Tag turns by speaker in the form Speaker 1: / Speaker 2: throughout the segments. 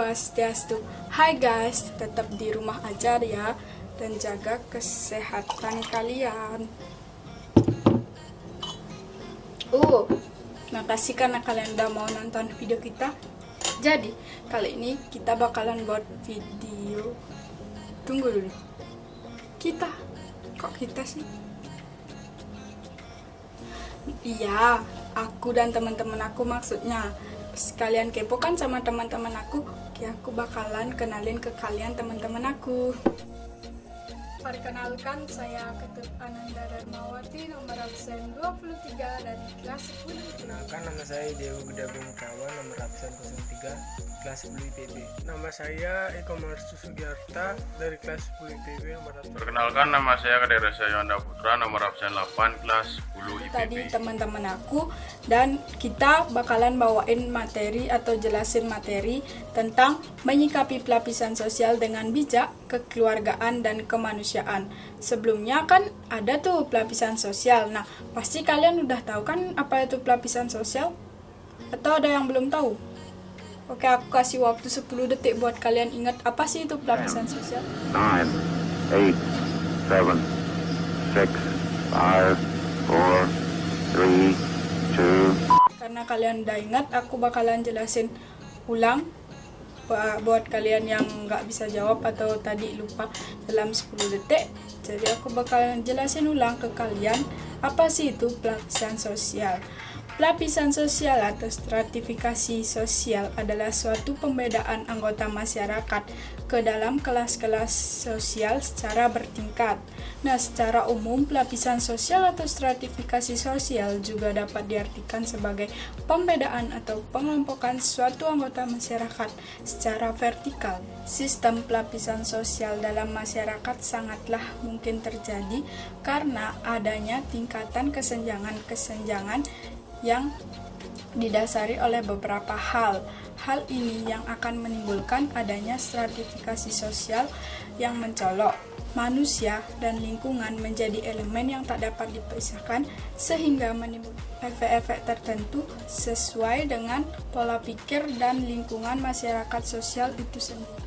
Speaker 1: Swastiastu. Hai guys, tetap di rumah aja ya dan jaga kesehatan kalian. Makasih karena kalian udah mau nonton video kita. Jadi, kali ini kita bakalan buat video. Tunggu dulu. Kok kita sih? Iya, aku dan teman-teman aku maksudnya. Sekalian kepo kan sama teman-teman aku, ya aku bakalan kenalin ke kalian teman-teman aku. Perkenalkan, saya Ketut Ananda Darmawati, nomor absen 23 dari kelas 10.
Speaker 2: Perkenalkan, nama saya Dewa Gedagung Kawan, nomor absen 03, kelas 10 IPB. Nama saya Eko Marsu Sugiarta dari kelas 10 IPB, nomor absen.
Speaker 3: Perkenalkan, nama saya Kadera Yonda Putra, nomor absen 8, kelas 10 IPB.
Speaker 1: Tadi teman-teman aku, dan kita bakalan bawain materi atau jelasin materi tentang menyikapi pelapisan sosial dengan bijak, kekeluargaan, dan kemanusiaan. Sebelumnya kan ada tuh pelapisan sosial. Nah, pasti kalian udah tahu kan apa itu pelapisan sosial? Atau ada yang belum tahu? Oke, aku kasih waktu 10 detik buat kalian ingat apa sih itu pelapisan sosial.
Speaker 4: 9, 8, 7, 6, 5, 4, 3, 2.
Speaker 1: Karena kalian udah ingat, aku bakalan jelasin ulang buat kalian yang nggak bisa jawab atau tadi lupa dalam 10 detik. Jadi aku bakalan jelasin ulang ke kalian apa sih itu pelapisan sosial. Pelapisan sosial atau stratifikasi sosial adalah suatu pembedaan anggota masyarakat ke dalam kelas-kelas sosial secara bertingkat. Nah, secara umum pelapisan sosial atau stratifikasi sosial juga dapat diartikan sebagai pembedaan atau pengelompokan suatu anggota masyarakat secara vertikal. Sistem pelapisan sosial dalam masyarakat sangatlah mungkin terjadi karena adanya tingkatan kesenjangan yang didasari oleh beberapa hal. Hal ini yang akan menimbulkan adanya stratifikasi sosial yang mencolok. Manusia dan lingkungan menjadi elemen yang tak dapat dipisahkan sehingga menimbulkan efek-efek tertentu sesuai dengan pola pikir dan lingkungan masyarakat sosial itu sendiri.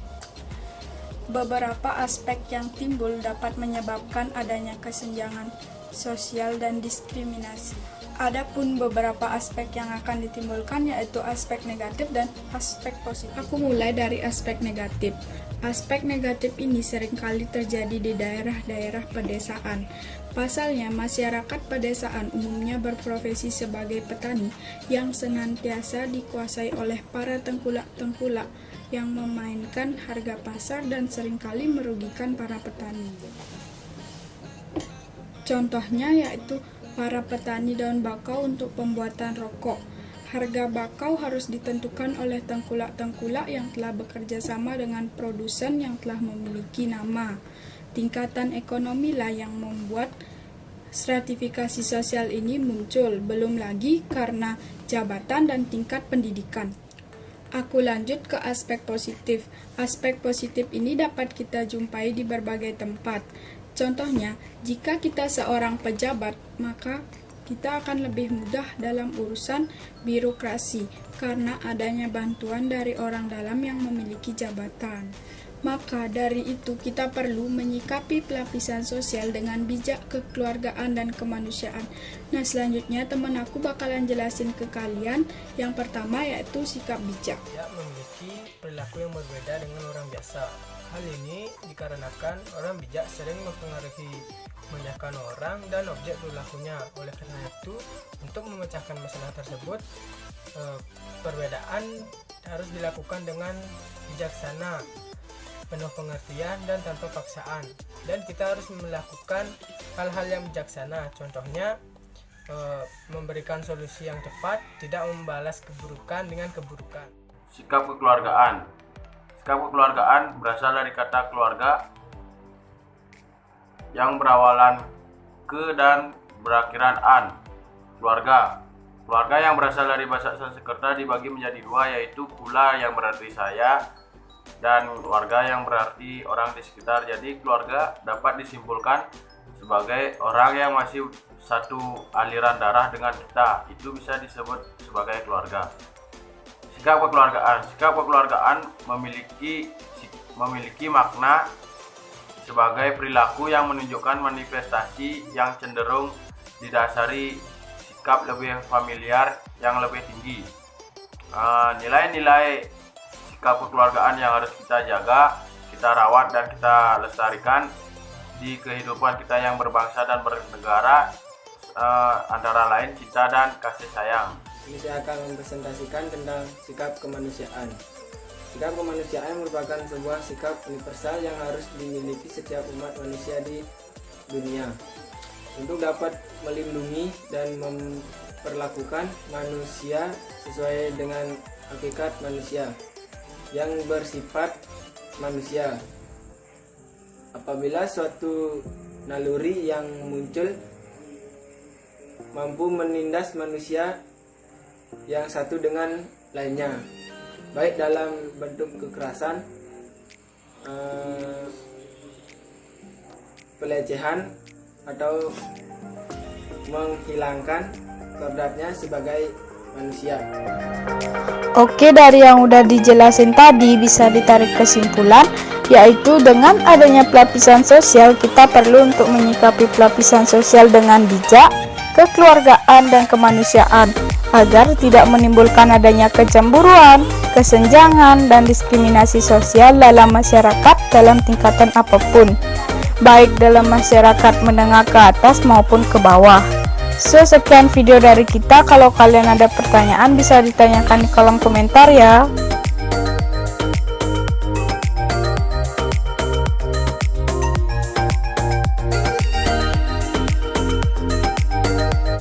Speaker 1: Beberapa aspek yang timbul dapat menyebabkan adanya kesenjangan sosial dan diskriminasi. Adapun beberapa aspek yang akan ditimbulkan yaitu aspek negatif dan aspek positif. Aku mulai dari aspek negatif. Aspek negatif ini seringkali terjadi di daerah-daerah pedesaan. Pasalnya, masyarakat pedesaan umumnya berprofesi sebagai petani yang senantiasa dikuasai oleh para tengkulak-tengkulak yang memainkan harga pasar dan seringkali merugikan para petani. Contohnya yaitu para petani daun bakau untuk pembuatan rokok. Harga bakau harus ditentukan oleh tengkulak-tengkulak yang telah bekerja sama dengan produsen yang telah memiliki nama. Tingkatan ekonomi lah yang membuat stratifikasi sosial ini muncul, belum lagi karena jabatan dan tingkat pendidikan. Aku lanjut ke aspek positif. Aspek positif ini dapat kita jumpai di berbagai tempat. Contohnya, jika kita seorang pejabat, maka kita akan lebih mudah dalam urusan birokrasi karena adanya bantuan dari orang dalam yang memiliki jabatan. Maka dari itu kita perlu menyikapi pelapisan sosial dengan bijak, kekeluargaan, dan kemanusiaan. Nah, selanjutnya teman aku bakalan jelasin ke kalian. Yang pertama yaitu sikap bijak.
Speaker 2: Ya, memiliki perilaku yang berbeda dengan orang biasa. Hal ini dikarenakan orang bijak sering mempengaruhi kebanyakan orang dan objek perilakunya. Oleh karena itu, untuk memecahkan masalah tersebut, perbedaan harus dilakukan dengan bijaksana, penuh pengertian dan tanpa paksaan. Dan kita harus melakukan hal-hal yang bijaksana. Contohnya, memberikan solusi yang tepat, tidak membalas keburukan dengan keburukan.
Speaker 3: Sikap kekeluargaan. Sikap kekeluargaan berasal dari kata keluarga yang berawalan ke dan berakhiran an. Keluarga. Keluarga yang berasal dari bahasa Sanskerta dibagi menjadi dua, yaitu kula yang berarti saya dan warga yang berarti orang di sekitar. Jadi keluarga dapat disimpulkan sebagai orang yang masih satu aliran darah dengan kita. Itu bisa disebut sebagai keluarga. Sikap kekeluargaan. Sikap kekeluargaan memiliki makna sebagai perilaku yang menunjukkan manifestasi yang cenderung didasari sikap lebih familiar yang lebih tinggi. Nilai-nilai sikap kekeluargaan yang harus kita jaga, kita rawat dan kita lestarikan di kehidupan kita yang berbangsa dan bernegara, antara lain cinta dan kasih sayang.
Speaker 2: Ini saya akan mempresentasikan tentang sikap kemanusiaan. Sikap kemanusiaan merupakan sebuah sikap universal yang harus dimiliki setiap umat manusia di dunia untuk dapat melindungi dan memperlakukan manusia sesuai dengan hakikat manusia yang bersifat manusia. Apabila suatu naluri yang muncul mampu menindas manusia yang satu dengan lainnya, baik dalam bentuk kekerasan, pelecehan, atau menghilangkan kodratnya sebagai manusia.
Speaker 1: Oke, dari yang udah dijelasin tadi bisa ditarik kesimpulan, yaitu dengan adanya pelapisan sosial kita perlu untuk menyikapi pelapisan sosial dengan bijak, kekeluargaan dan kemanusiaan agar tidak menimbulkan adanya kecemburuan, kesenjangan dan diskriminasi sosial dalam masyarakat dalam tingkatan apapun, baik dalam masyarakat menengah ke atas maupun ke bawah. Sekian video dari kita. Kalau kalian ada pertanyaan bisa ditanyakan di kolom komentar ya.